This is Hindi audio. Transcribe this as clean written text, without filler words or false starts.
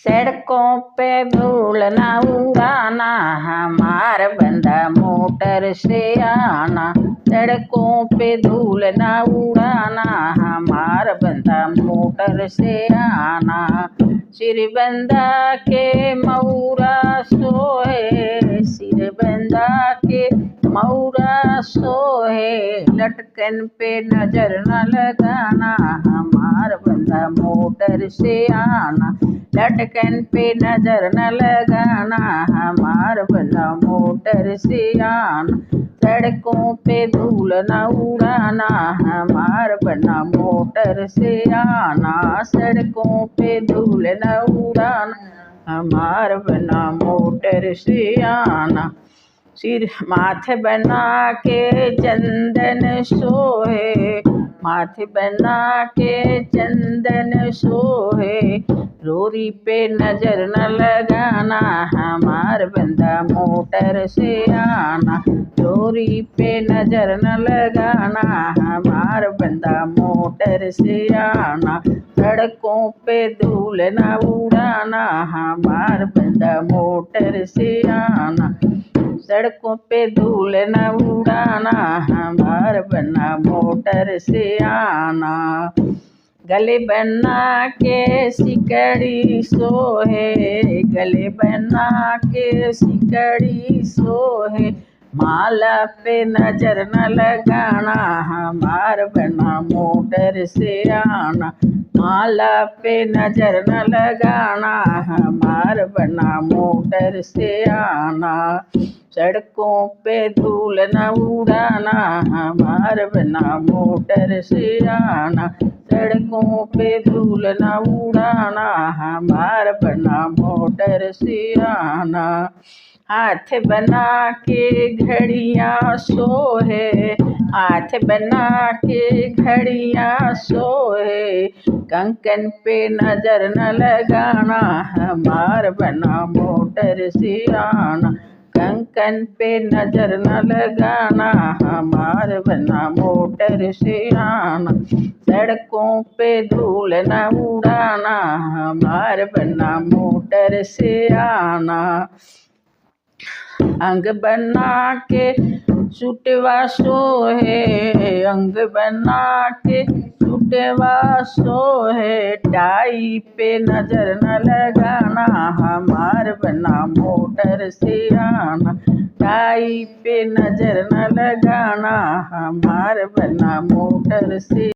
सड़कों पे धूल ना उड़ाना, हमार बंदा मोटर से आना। सड़कों पे धूल ना उड़ाना, हमार बंदा मोटर से आना। सिर बंदा के मऊरा सोए, सिर बंदा के मऊरा सोए। लटकन पे नजर न लगाना, हमार बंदा मोटर से आना। लटकन पे नजर न लगाना, हमार बंदा मोटर से आना। सड़कों पे धूल न उड़ाना, हमार बंदा मोटर से आना। सड़कों पे धूल न उड़ाना, हमार बंदा मोटर से आना। सिर माथे बना के चंदन सोहे, माथे बना के चंदन सोहे। रोरी पे नजर न लगाना, हमार बंदा मोटर से आना। रोरी पे नजर न लगाना, हमार बंदा मोटर से आना। सड़कों पे धूल न उड़ाना, हमार बंदा मोटर से आना। सड़कों पे धूल न उड़ाना, हमार बंदा मोटर से आना। गले बना के सिकड़ी सोहे, गले बना के सिकड़ी सोहे। माला पे नजर न लगाना, हमार बंदा मोटर से आना। माला पे नजर न लगाना, हमार बंदा मोटर से आना। सड़कों पे धूल न उड़ाना, हमार बंदा मोटर से आना। सड़कों पे धूल न उड़ाना, हमार बंदा मोटर से आना। हाथ बना के घड़ियाँ सोहे, हाथ बना के घड़ियाँ सोहे। कंकन पे नजर न लगाना, हमार बंदा मोटर से आना। कंकन पे नजर न लगाना, हमार बंदा मोटर से आना। सड़कों पे धूल न उड़ाना, हमार बंदा मोटर से आना। अंग बना के सुटवा सोहे, अंग बना के सुटवा सोहे। टाई पे नजर न लगाना, हमार बंदा मोटर से आना। टाई पे नजर न लगाना, हमार बंदा मोटर से